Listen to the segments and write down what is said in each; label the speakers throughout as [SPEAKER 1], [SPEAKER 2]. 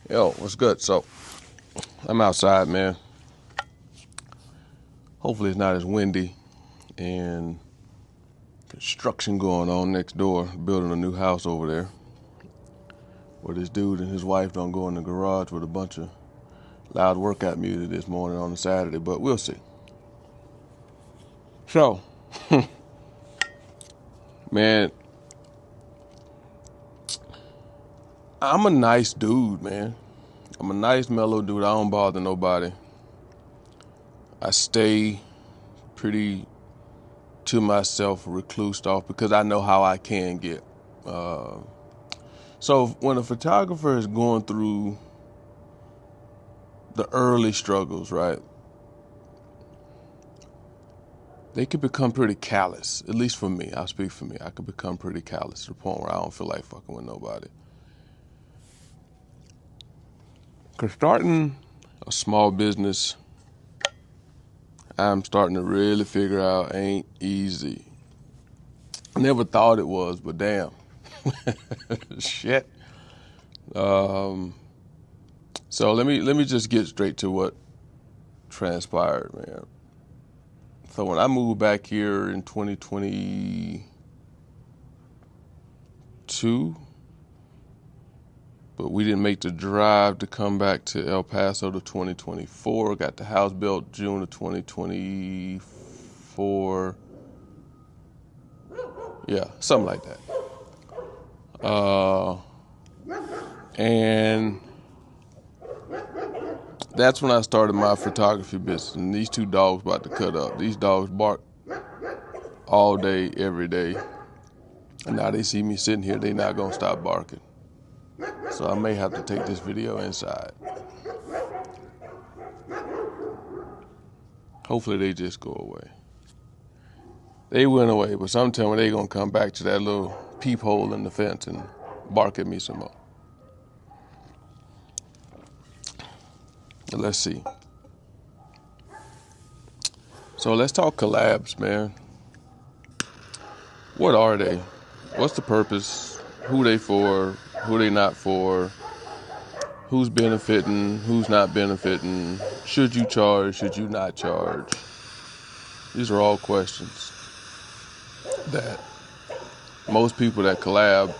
[SPEAKER 1] Yo, what's good? So, I'm outside, man. Hopefully it's not as windy and construction going on next door, building a new house over there. Where this dude and his wife don't go in the garage with a bunch of loud workout music this morning on a Saturday, but we'll see. So, man, I'm a nice dude, man. I'm a nice, mellow dude. I don't bother nobody. I stay pretty to myself, reclused off, because I know how I can get. So when a photographer is going through the early struggles, right, they could become pretty callous. At least for me, I'll speak for me. I could become pretty callous to the point where I don't feel like fucking with nobody. Because starting a small business, I'm starting to really figure out ain't easy. I never thought it was, but damn. Shit. So let me just get straight to what transpired, man. So when I moved back here in 2022, but we didn't make the drive to come back to El Paso to 2024. Got the house built June of 2024. Yeah, something like that. And that's when I started my photography business. And these two dogs about to cut up. These dogs bark all day, every day. And now they see me sitting here, they not gonna stop barking. So I may have to take this video inside. Hopefully they just go away. They went away, but some tell me they gonna come back to that little peephole in the fence and bark at me some more. Let's see. So let's talk collabs, man. What are they? What's the purpose? Who they for? Who they not for? Who's benefiting? Who's not benefiting? Should you charge? Should you not charge? These are all questions that most people that collab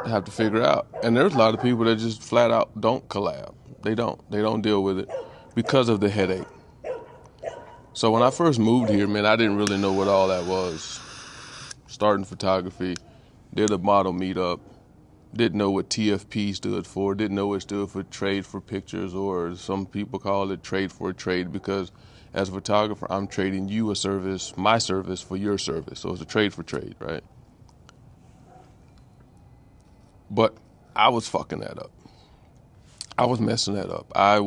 [SPEAKER 1] have to figure out. And there's a lot of people that just flat out don't collab. They don't deal with it because of the headache. So when I first moved here, man, I didn't really know what all that was. Starting photography, did a model meetup, didn't know what TFP stood for, didn't know it stood for trade for pictures, or some people call it trade for a trade, because as a photographer, I'm trading you a service, my service, for your service. So it's a trade for trade, right? But I was fucking that up. I was messing that up. I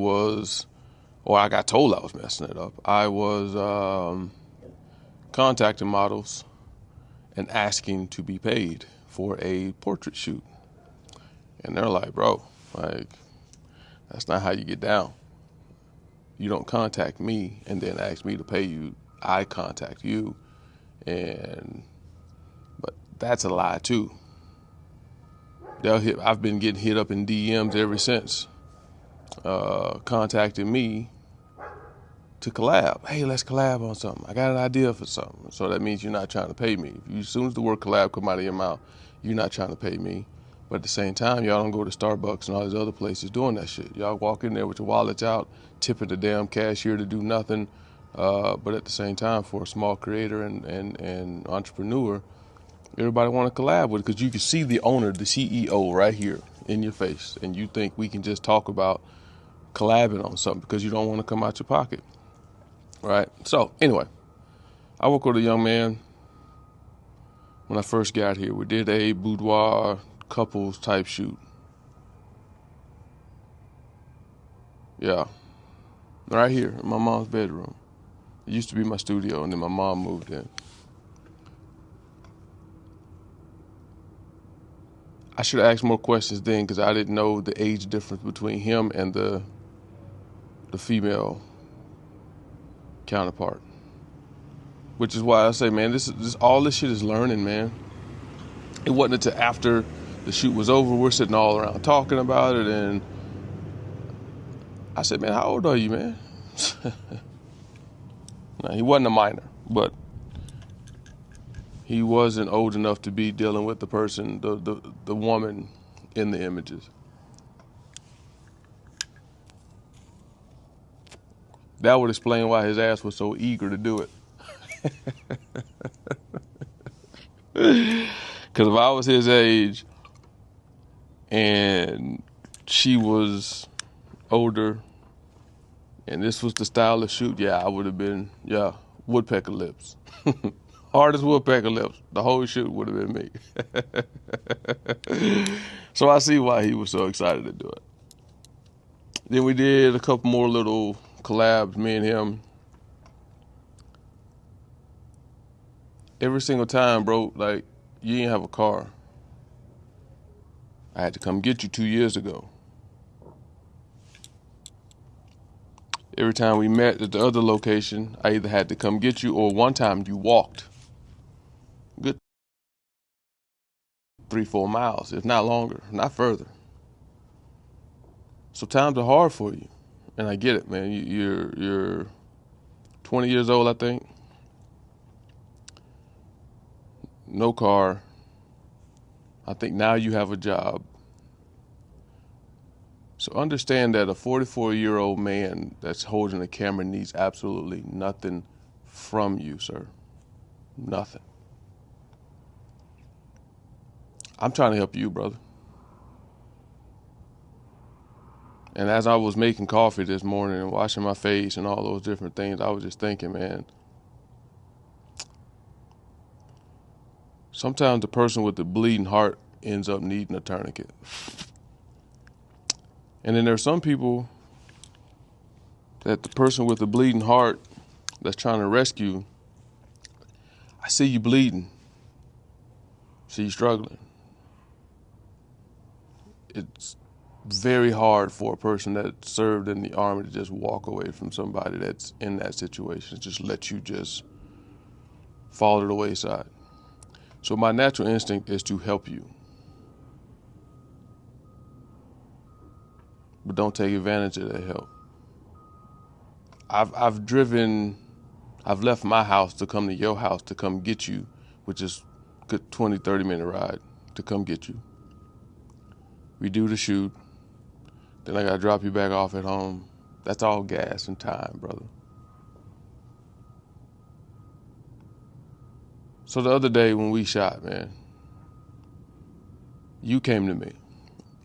[SPEAKER 1] got told I was messing it up. I was contacting models and asking to be paid for a portrait shoot. And they're like, bro, like, that's not how you get down. You don't contact me and then ask me to pay you. I contact you. But that's a lie too. I've been getting hit up in DMs ever since, contacting me to collab. Hey, let's collab on something. I got an idea for something. So that means you're not trying to pay me. As soon as the word collab come out of your mouth, you're not trying to pay me. But at the same time, y'all don't go to Starbucks and all these other places doing that shit. Y'all walk in there with your wallets out, tipping the damn cashier to do nothing. But at the same time, for a small creator and entrepreneur, everybody want to collab with it because you can see the owner, the CEO right here in your face. And you think we can just talk about collabing on something because you don't want to come out your pocket. Right? So, anyway, I worked with a young man when I first got here. We did a boudoir couples type shoot. Yeah. Right here in my mom's bedroom. It used to be my studio, and then my mom moved in. I should have asked more questions then because I didn't know the age difference between him and the female counterpart. Which is why I say, man, all this shit is learning, man. It wasn't until after the shoot was over, we're sitting all around talking about it, and I said, man, how old are you, man? Now, he wasn't a minor, but he wasn't old enough to be dealing with the person, the woman in the images. That would explain why his ass was so eager to do it. Because if I was his age and she was older and this was the style of shoot, yeah, I would have been, woodpecker lips. Hard as woodpecker lips. The whole shoot would have been me. So I see why he was so excited to do it. Then we did a couple more little collabs, me and him. Every single time, bro, like, you didn't have a car. I had to come get you 2 years ago. Every time we met at the other location, I either had to come get you or one time you walked. Good 3-4 miles, if not longer, not further. So times are hard for you. And I get it, man. You're 20 years old, I think. No car. I think now you have a job. So understand that a 44-year-old man that's holding a camera needs absolutely nothing from you, sir. Nothing. I'm trying to help you, brother. And as I was making coffee this morning and washing my face and all those different things, I was just thinking, man, sometimes the person with the bleeding heart ends up needing a tourniquet. And then there's some people that the person with the bleeding heart that's trying to rescue, I see you bleeding. See you struggling. It's very hard for a person that served in the army to just walk away from somebody that's in that situation, just let you just fall to the wayside. So my natural instinct is to help you. But don't take advantage of that help. I've left my house to come to your house to come get you, which is a good 20, 30-minute ride to come get you. We do the shoot. Then I gotta drop you back off at home. That's all gas and time, brother. So the other day when we shot, man, you came to me.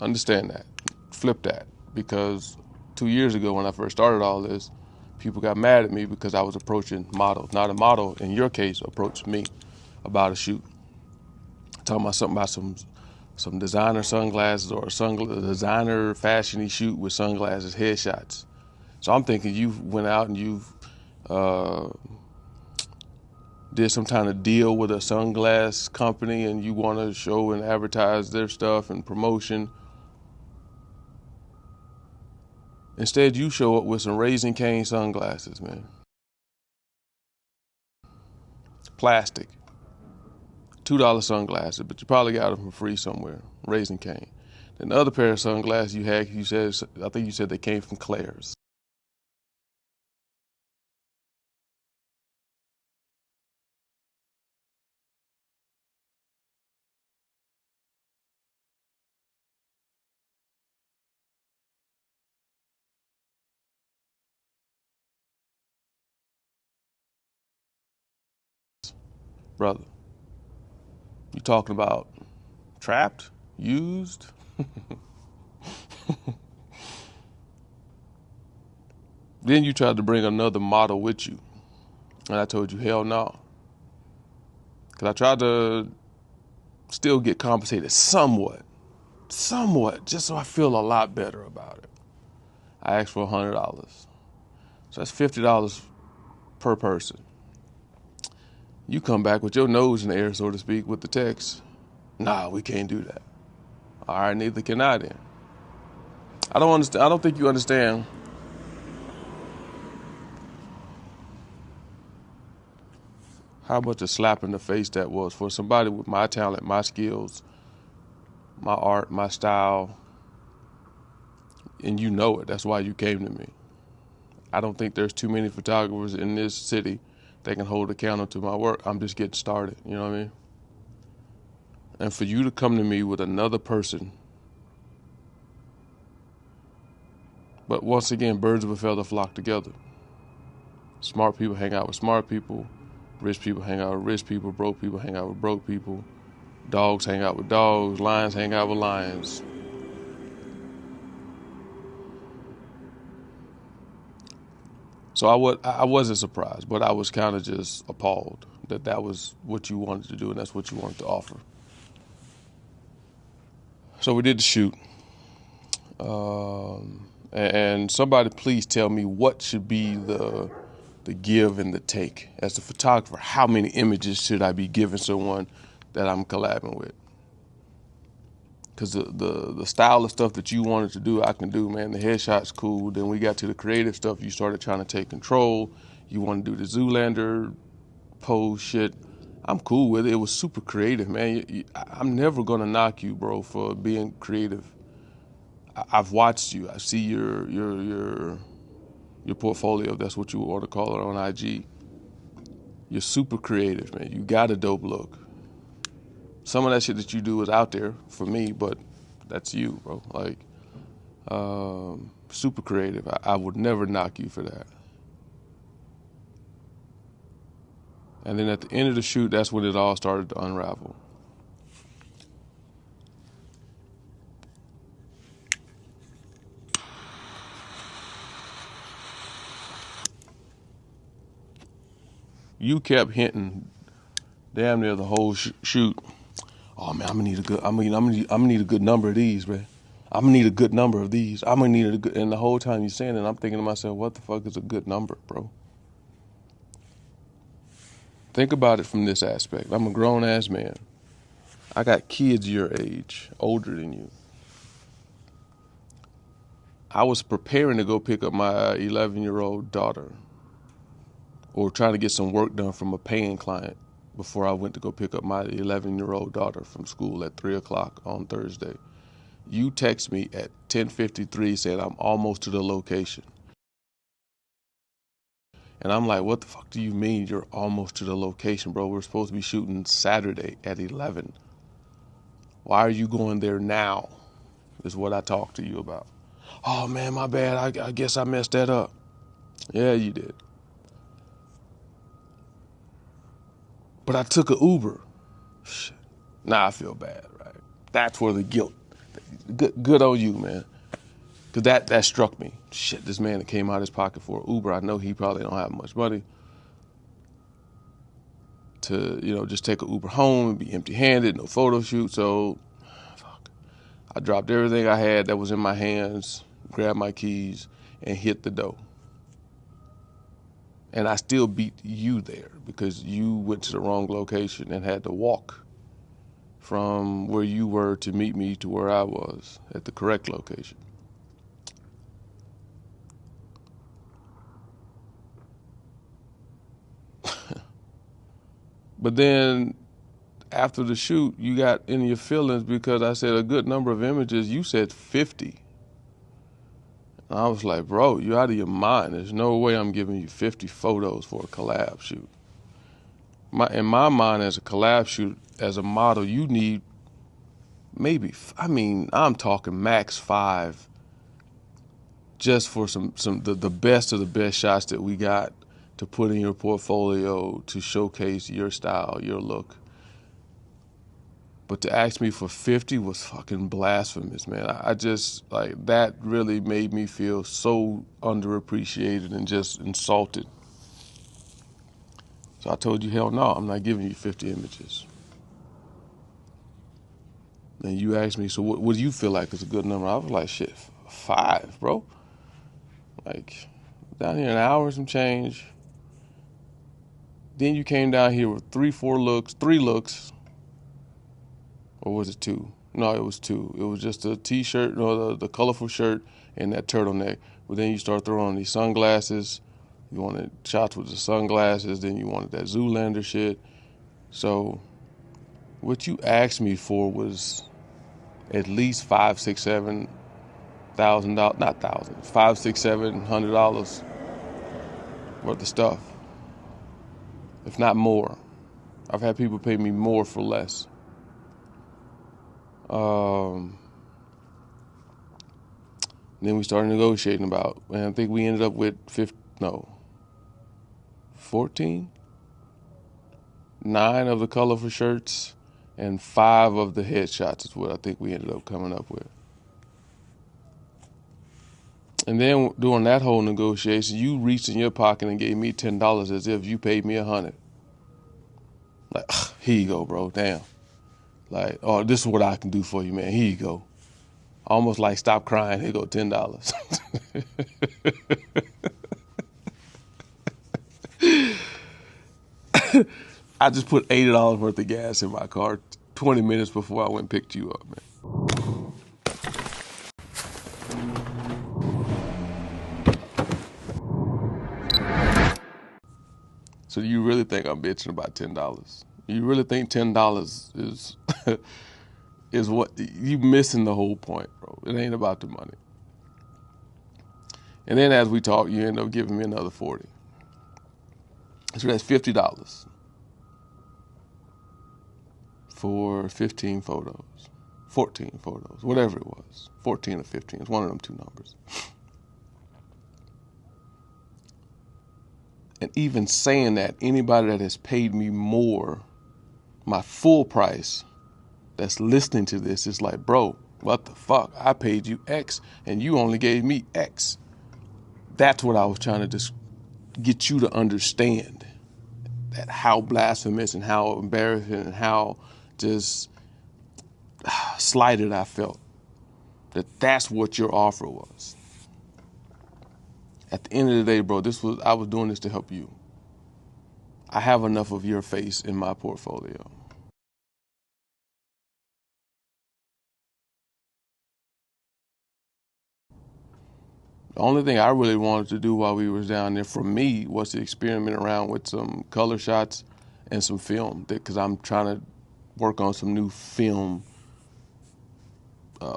[SPEAKER 1] Understand that. Flip that. Because 2 years ago when I first started all this, people got mad at me because I was approaching models. Not a model, in your case, approached me about a shoot. Talking about something about some designer sunglasses or a designer fashiony shoot with sunglasses, headshots. So I'm thinking you went out and you've did some kind of deal with a sunglass company and you want to show and advertise their stuff and promotion. Instead, you show up with some Raising Cane sunglasses, man. Plastic. $2 sunglasses, but you probably got them for free somewhere. Raising Cane. Then the other pair of sunglasses you had, I think you said they came from Claire's. Brother, you talking about trapped, used? Then you tried to bring another model with you. And I told you, hell no. Because I tried to still get compensated somewhat, just so I feel a lot better about it. I asked for $100. So that's $50 per person. You come back with your nose in the air, so to speak, with the text. Nah, we can't do that. All right, neither can I then. I don't understand. I don't think you understand how much a slap in the face that was for somebody with my talent, my skills, my art, my style, And you know it. That's why you came to me. I don't think there's too many photographers in this city that can hold a candle to my work. I'm just getting started, you know what I mean? And for you to come to me with another person, but once again, birds of a feather flock together. Smart people hang out with smart people. Rich people hang out with rich people. Broke people hang out with broke people. Dogs hang out with dogs. Lions hang out with lions. So I wasn't surprised, but I was kind of just appalled that that was what you wanted to do and that's what you wanted to offer. So we did the shoot. And somebody please tell me what should be the give and the take. As a photographer, how many images should I be giving someone that I'm collabing with? Because the style of stuff that you wanted to do, I can do, man. The headshot's cool. Then we got to the creative stuff. You started trying to take control. You want to do the Zoolander pose shit. I'm cool with it. It was super creative, man. I'm never going to knock you, bro, for being creative. I've watched you. I see your portfolio, if that's what you want to call it, on IG. You're super creative, man. You got a dope look. Some of that shit that you do is out there for me, but that's you, bro. Like, super creative. I would never knock you for that. And then at the end of the shoot, that's when it all started to unravel. You kept hinting damn near the whole shoot. Oh man, I'm gonna need a good number of these, man. I'm gonna need a good number of these. I'm gonna need a good. And the whole time you're saying it, I'm thinking to myself, what the fuck is a good number, bro? Think about it from this aspect. I'm a grown ass man. I got kids your age, older than you. I was preparing to go pick up my 11-year-old daughter, or trying to get some work done from a paying client before I went to go pick up my 11-year-old daughter from school at 3 o'clock on Thursday. You text me at 10:53 saying I'm almost to the location. And I'm like, what the fuck do you mean you're almost to the location, bro? We're supposed to be shooting Saturday at 11. Why are you going there now? Is what I talked to you about. Oh man, my bad. I guess I messed that up. Yeah, you did. But I took an Uber. Shit. Now I feel bad, right? That's where the guilt. Good on you, man. Cause that struck me. Shit, this man that came out of his pocket for an Uber, I know he probably don't have much money to, just take an Uber home and be empty-handed, no photo shoot. So, fuck. I dropped everything I had that was in my hands, grabbed my keys, and hit the door. And I still beat you there because you went to the wrong location and had to walk from where you were to meet me to where I was at the correct location. But then after the shoot, you got in your feelings because I said a good number of images. You said 50. And I was like, bro, you're out of your mind. There's no way I'm giving you 50 photos for a collab shoot. In my mind, as a collab shoot, as a model, you need maybe, I'm talking max 5 just for the best of the best shots that we got to put in your portfolio to showcase your style, your look. But to ask me for 50 was fucking blasphemous, man. I just, like, that really made me feel so underappreciated and just insulted. So I told you, hell no, I'm not giving you 50 images. And you asked me, so what do you feel like is a good number? I was like, shit, 5, bro. Like, down here an hour and some change. Then you came down here with 3 looks. Or was it 2? No, it was 2. It was just a t-shirt, the colorful shirt and that turtleneck. But then you start throwing on these sunglasses. You wanted shots with the sunglasses. Then you wanted that Zoolander shit. So what you asked me for was at least 5, 6, 7 $1,000, not thousand, $500, $600, $700 worth of stuff, if not more. I've had people pay me more for less. Then we started negotiating about, and I think we ended up with 14, 9 of the colorful shirts, and 5 of the headshots is what I think we ended up coming up with. And then during that whole negotiation, you reached in your pocket and gave me $10 as if you paid me $100. Like, here you go, bro. Damn. Like, oh, this is what I can do for you, man. Here you go. Almost like, stop crying. Here go $10. I just put $80 worth of gas in my car 20 minutes before I went and picked you up, man. So you really think I'm bitching about $10? You really think $10 is is what you missing the whole point, bro? It ain't about the money. And then as we talk, you end up giving me another 40. So that's $50 for 15 photos, 14 photos, whatever it was, 14 or 15. It's one of them two numbers. And even saying that, anybody that has paid me more, my full price, that's listening to this is like, bro, what the fuck? I paid you X and you only gave me X. That's what I was trying to just get you to understand, that how blasphemous and how embarrassing and how just slighted I felt. That's what your offer was. At the end of the day, bro, I was doing this to help you. I have enough of your face in my portfolio. The only thing I really wanted to do while we was down there for me was to experiment around with some color shots and some film, because I'm trying to work on some new film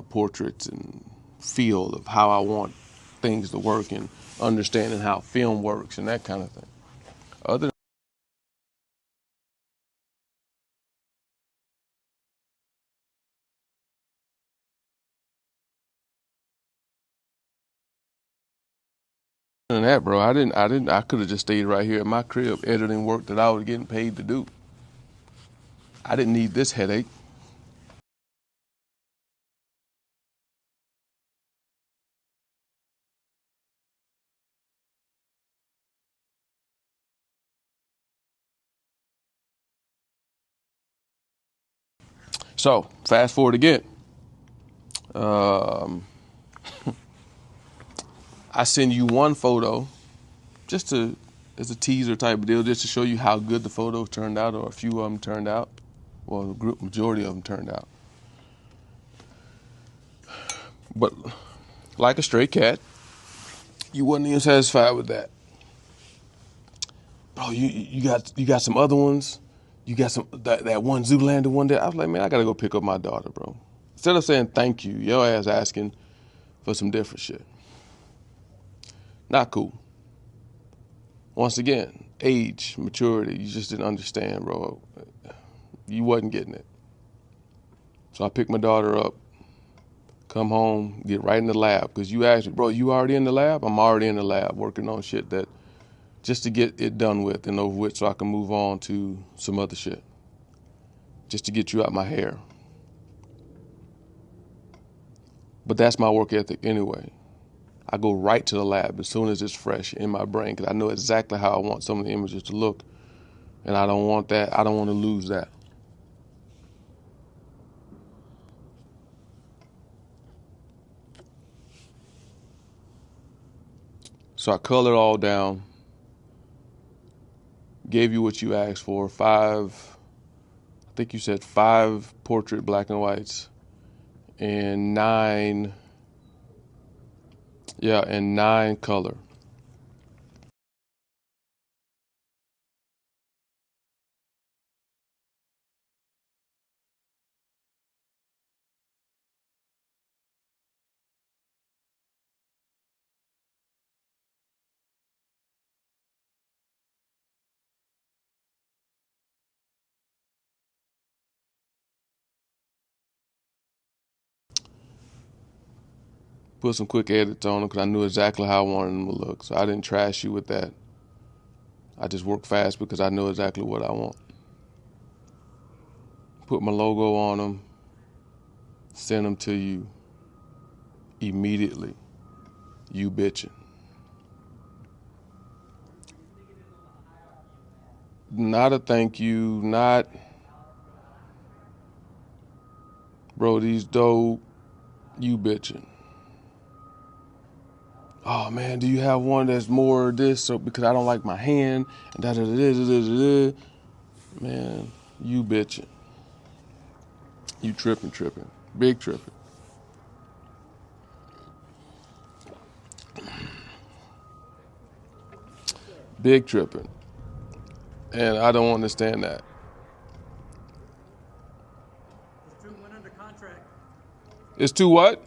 [SPEAKER 1] portraits and feel of how I want things to work and understanding how film works and that kind of thing. Other than that, bro, I could have just stayed right here at my crib editing work that I was getting paid to do. I didn't need this headache. So fast forward again. Um, I send you one photo just to, as a teaser type of deal, just to show you how good the photos turned out, or a few of them turned out. Well, the majority of them turned out. But like a stray cat, you wasn't even satisfied with that. Bro, you got some other ones. You got some that one Zoolander one day. I was like, man, I gotta go pick up my daughter, bro. Instead of saying thank you, your ass asking for some different shit. Not cool. Once again, age, maturity, you just didn't understand, bro. You wasn't getting it. So I picked my daughter up, come home, get right in the lab. Because you asked me, bro, you already in the lab? I'm already in the lab working on shit that just to get it done with and over with so I can move on to some other shit. Just to get you out my hair. But that's my work ethic anyway. I go right to the lab as soon as it's fresh in my brain because I know exactly how I want some of the images to look. And I don't want that. I don't want to lose that. So I colored all down, gave you what you asked for, 5, I think you said 5 portrait black and whites, and 9, yeah, and 9 color. Put some quick edits on them because I knew exactly how I wanted them to look. So I didn't trash you with that. I just work fast because I know exactly what I want. Put my logo on them. Send them to you immediately. You bitching. Not a thank you, not, bro, these dope, you bitching. Oh man, do you have one that's more this? So because I don't like my hand and da da da da da da. Man, you bitching. You tripping, big tripping. Big tripping. And I don't understand that.
[SPEAKER 2] There's two went under contract.
[SPEAKER 1] It's two what?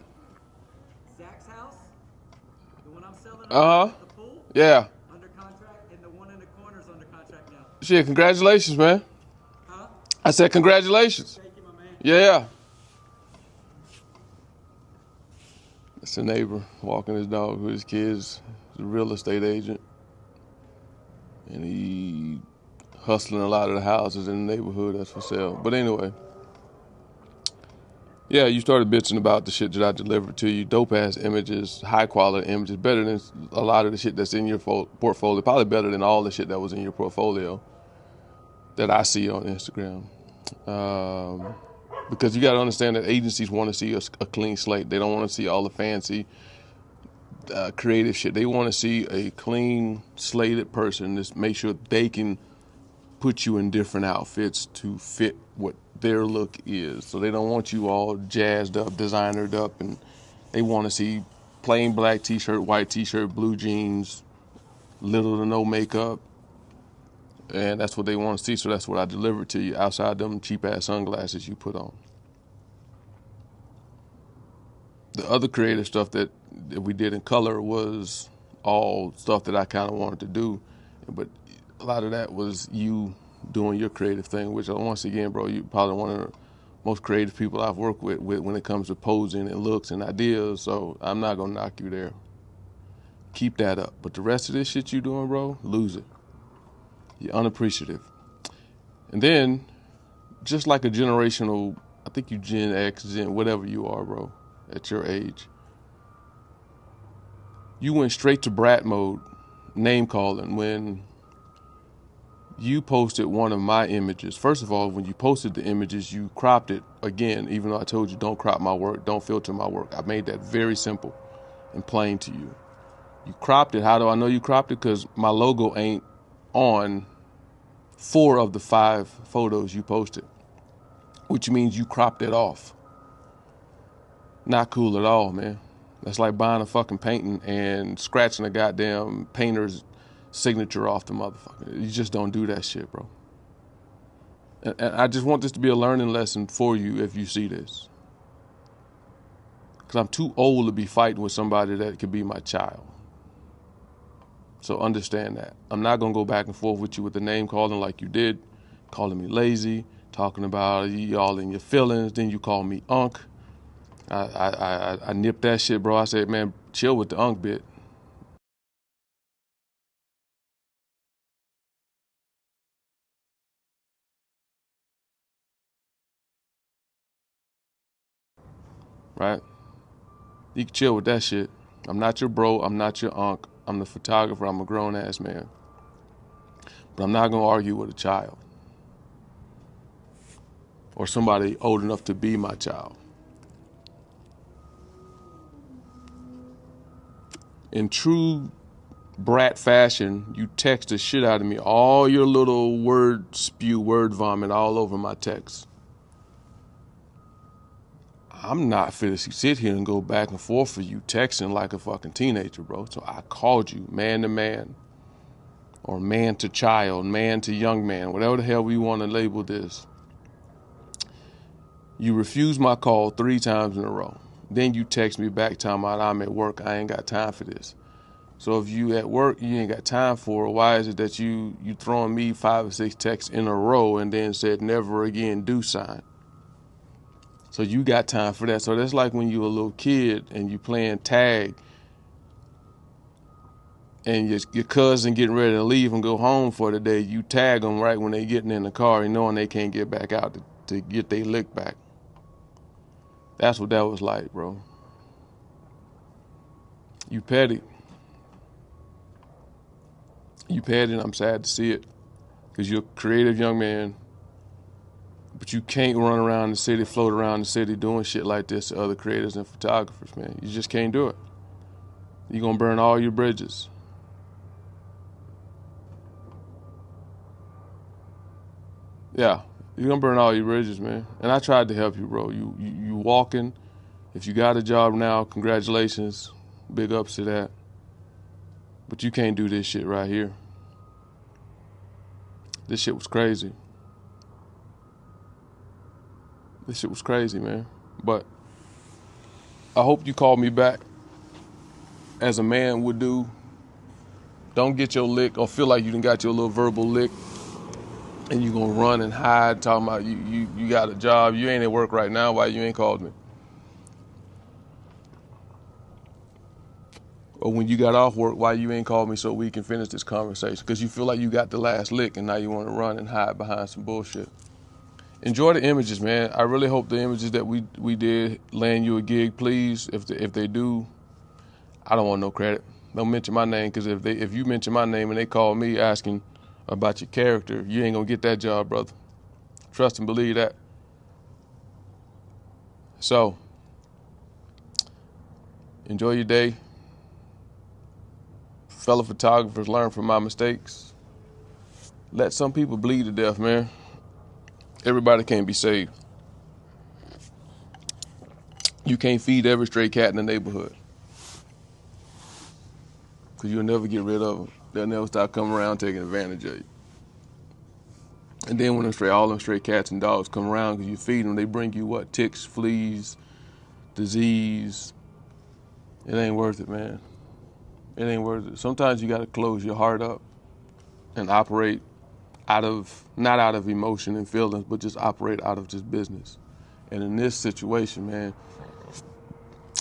[SPEAKER 2] Zach's house, the one I'm selling
[SPEAKER 1] Uh-huh.
[SPEAKER 2] at the pool,
[SPEAKER 1] Yeah.
[SPEAKER 2] under contract, and the one in the corner is under contract now.
[SPEAKER 1] Shit, congratulations, man.
[SPEAKER 2] Huh?
[SPEAKER 1] I said congratulations.
[SPEAKER 2] Thank you, my man.
[SPEAKER 1] Yeah. It's a neighbor walking his dog with his kids. He's a real estate agent. And he hustling a lot of the houses in the neighborhood that's for sale. But anyway. Yeah, you started bitching about the shit that I delivered to you. Dope ass images, high quality images, better than a lot of the shit that's in your portfolio. Probably better than all the shit that was in your portfolio that I see on Instagram. Because you got to understand that agencies want to see a clean slate. They don't want to see all the fancy creative shit. They want to see a clean slated person. Just make sure they can put you in different outfits to fit what their look is. So they don't want you all jazzed up, designered up, and they want to see plain black t-shirt, white t-shirt, blue jeans, little to no makeup. And that's what they want to see, so that's what I delivered to you outside them cheap-ass sunglasses you put on. The other creative stuff that we did in color was all stuff that I kind of wanted to do, but a lot of that was you doing your creative thing, which once again, bro, you probably one of the most creative people I've worked with when it comes to posing and looks and ideas, so I'm not going to knock you there. Keep that up. But the rest of this shit you doing, bro, lose it. You're unappreciative. And then, just like a generational, I think you Gen X, Gen whatever you are, bro, at your age, you went straight to brat mode, name calling, when you posted one of my images. First of all, when you posted the images, you cropped it again, even though I told you don't crop my work, don't filter my work. I made that very simple and plain to you. You cropped it. How do I know you cropped it? Because my logo ain't on 4 of the 5 photos you posted, which means you cropped it off. Not cool at all, man. That's like buying a fucking painting and scratching a goddamn painter's signature off the motherfucker. You just don't do that shit, bro. And I just want this to be a learning lesson for you if you see this. Because I'm too old to be fighting with somebody that could be my child. So understand that. I'm not going to go back and forth with you with the name calling like you did, calling me lazy, talking about y'all in your feelings, then you call me unk. I nipped that shit, bro. I said, man, chill with the unk bit. Right? You can chill with that shit. I'm not your bro. I'm not your unk. I'm the photographer. I'm a grown ass man. But I'm not going to argue with a child or somebody old enough to be my child. In true brat fashion, you text the shit out of me. All your little word spew, word vomit all over my text. I'm not fit to sit here and go back and forth for you texting like a fucking teenager, bro. So I called you man to man, or man to child, man to young man, whatever the hell we want to label this. You refused my call 3 times in a row. Then you text me back talking about I'm at work, I ain't got time for this. So if you at work, you ain't got time for it, why is it that you throwing me 5 or 6 texts in a row and then said never again do sign? So you got time for that. So that's like when you were a little kid and you playing tag and your cousin getting ready to leave and go home for the day. You tag them right when they getting in the car and knowing they can't get back out to get their lick back. That's what that was like, bro. You petty. You petty, and I'm sad to see it. Because you're a creative young man, but you can't run around the city, float around the city doing shit like this to other creators and photographers, man. You just can't do it. You're going to burn all your bridges. Yeah, you're going to burn all your bridges, man. And I tried to help you, bro. You walking. If you got a job now, congratulations. Big ups to that. But you can't do this shit right here. This shit was crazy. This shit was crazy, man. But I hope you call me back as a man would do. Don't get your lick or feel like you done got your little verbal lick and you gonna run and hide talking about you got a job. You ain't at work right now. Why you ain't called me? Or when you got off work, why you ain't called me so we can finish this conversation? Because you feel like you got the last lick and now you want to run and hide behind some bullshit. Enjoy the images, man. I really hope the images that we did land you a gig, please. If they do, I don't want no credit. Don't mention my name, because if you mention my name and they call me asking about your character, you ain't gonna get that job, brother. Trust and believe that. So, enjoy your day. Fellow photographers, learn from my mistakes. Let some people bleed to death, man. Everybody can't be saved. You can't feed every stray cat in the neighborhood, because you'll never get rid of them. They'll never stop coming around taking advantage of you. And then when all them stray cats and dogs come around because you feed them, they bring you what? Ticks, fleas, disease. It ain't worth it, man. It ain't worth it. Sometimes you got to close your heart up and operate not out of emotion and feelings, but just operate out of just business. And in this situation, man,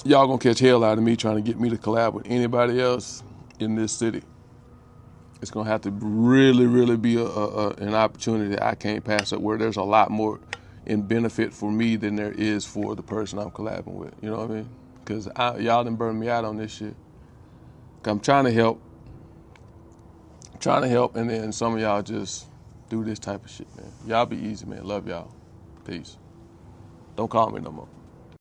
[SPEAKER 1] y'all gonna catch hell out of me trying to get me to collab with anybody else in this city. It's gonna have to really, really be an opportunity that I can't pass up, where there's a lot more in benefit for me than there is for the person I'm collabing with. You know what I mean? Because y'all done burned me out on this shit. I'm trying to help, and then some of y'all just do this type of shit, man. Y'all be easy, man. Love y'all. Peace. Don't call me no more.